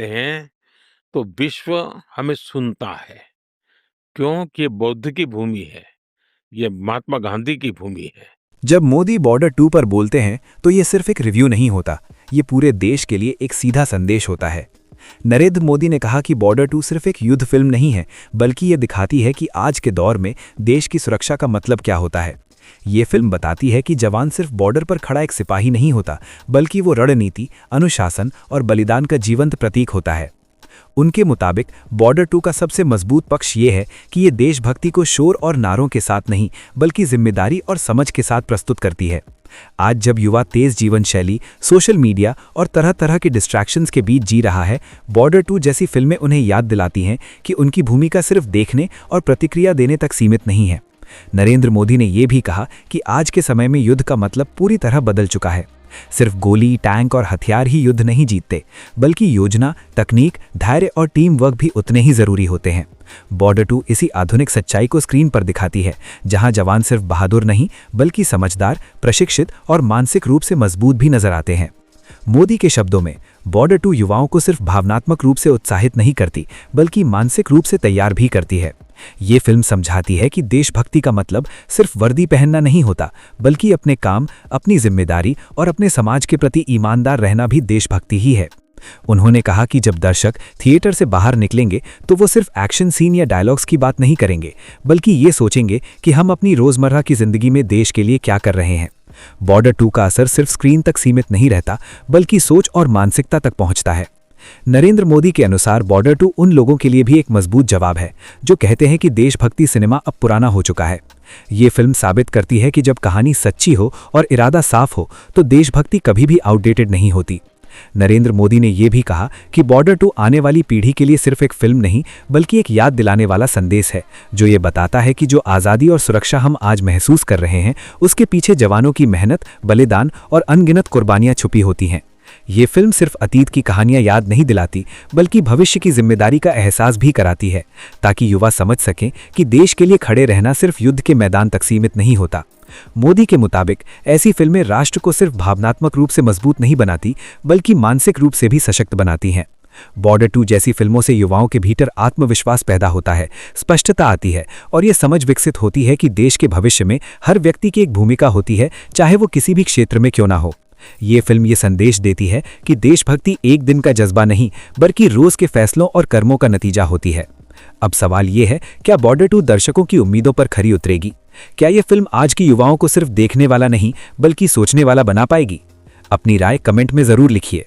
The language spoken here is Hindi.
हैं तो विश्व हमें सुनता है। क्यों? कि ये बौद्ध की भूमि है, ये महात्मा गांधी की भूमि है। जब मोदी बॉर्डर 2 पर बोलते हैं तो ये सिर्फ एक रिव्यू नहीं होता, ये पूरे देश के लिए एक सीधा संदेश होता है। नरेंद्र मोदी ने कहा कि बॉर्डर 2 सिर्फ एक युद्ध फिल्म नहीं है, बल्कि ये दिखाती है कि आज के दौर में देश की सुरक्षा का मतलब क्या होता है। ये फिल्म बताती है कि जवान सिर्फ बॉर्डर पर खड़ा एक सिपाही नहीं होता, बल्कि वो रणनीति, अनुशासन और बलिदान का जीवंत प्रतीक होता है। उनके मुताबिक बॉर्डर 2 का सबसे मजबूत पक्ष ये है कि ये देशभक्ति को शोर और नारों के साथ नहीं, बल्कि जिम्मेदारी और समझ के साथ प्रस्तुत करती है। आज जब युवा तेज जीवन शैली, सोशल मीडिया और तरह तरह के डिस्ट्रैक्शंस के बीच जी रहा है, बॉर्डर 2 जैसी फिल्में उन्हें याद दिलाती हैं कि उनकी भूमिका सिर्फ देखने और प्रतिक्रिया देने तक सीमित नहीं है। नरेंद्र मोदी ने यह भी कहा कि आज के समय में युद्ध का मतलब पूरी तरह बदल चुका है। सिर्फ गोली, टैंक और हथियार ही युद्ध नहीं जीतते, बल्कि योजना, तकनीक, धैर्य और टीम वर्क भी उतने ही जरूरी होते हैं। बॉर्डर 2 इसी आधुनिक सच्चाई को स्क्रीन पर दिखाती है, जहां जवान सिर्फ बहादुर नहीं, बल्कि समझदार, प्रशिक्षित और मानसिक रूप से मजबूत भी नजर आते हैं। मोदी के शब्दों में बॉर्डर 2 युवाओं को सिर्फ भावनात्मक रूप से उत्साहित नहीं करती, बल्कि मानसिक रूप से तैयार भी करती है। ये फिल्म समझाती है कि देशभक्ति का मतलब सिर्फ वर्दी पहनना नहीं होता, बल्कि अपने काम, अपनी जिम्मेदारी और अपने समाज के प्रति ईमानदार रहना भी देशभक्ति ही है। उन्होंने कहा कि जब दर्शक थिएटर से बाहर निकलेंगे तो वो सिर्फ एक्शन सीन या डायलॉग्स की बात नहीं करेंगे, बल्कि ये सोचेंगे कि हम अपनी रोजमर्रा की जिंदगी में देश के लिए क्या कर रहे हैं। बॉर्डर 2 का असर सिर्फ स्क्रीन तक सीमित नहीं रहता, बल्कि सोच और मानसिकता तक पहुंचता है। नरेंद्र मोदी के अनुसार बॉर्डर 2 उन लोगों के लिए भी एक मजबूत जवाब है जो कहते हैं कि देशभक्ति सिनेमा अब पुराना हो चुका है। ये फिल्म साबित करती है कि जब कहानी सच्ची हो और इरादा साफ हो तो देशभक्ति कभी भी आउटडेटेड नहीं होती। नरेंद्र मोदी ने यह भी कहा कि बॉर्डर 2 आने वाली पीढ़ी के लिए सिर्फ एक फिल्म नहीं, बल्कि एक याद दिलाने वाला संदेश है, जो ये बताता है कि जो आज़ादी और सुरक्षा हम आज महसूस कर रहे हैं, उसके पीछे जवानों की मेहनत, बलिदान और अनगिनत कुर्बानियां छुपी होती हैं। ये फिल्म सिर्फ अतीत की कहानियां याद नहीं दिलाती, बल्कि भविष्य की जिम्मेदारी का एहसास भी कराती है, ताकि युवा समझ सकें कि देश के लिए खड़े रहना सिर्फ युद्ध के मैदान तक सीमित नहीं होता। मोदी के मुताबिक ऐसी फिल्में राष्ट्र को सिर्फ भावनात्मक रूप से मजबूत नहीं बनाती, बल्कि मानसिक रूप से भी सशक्त बनाती हैं। बॉर्डर 2 जैसी फिल्मों से युवाओं के भीतर आत्मविश्वास पैदा होता है, स्पष्टता आती है और ये समझ विकसित होती है कि देश के भविष्य में हर व्यक्ति की एक भूमिका होती है, चाहे वो किसी भी क्षेत्र में क्यों ना हो। ये फिल्म ये संदेश देती है कि देशभक्ति एक दिन का जज्बा नहीं, बल्कि रोज के फैसलों और कर्मों का नतीजा होती है। अब सवाल ये है, क्या बॉर्डर 2 दर्शकों की उम्मीदों पर खरी उतरेगी? क्या ये फिल्म आज की युवाओं को सिर्फ देखने वाला नहीं, बल्कि सोचने वाला बना पाएगी? अपनी राय कमेंट में जरूर लिखिए।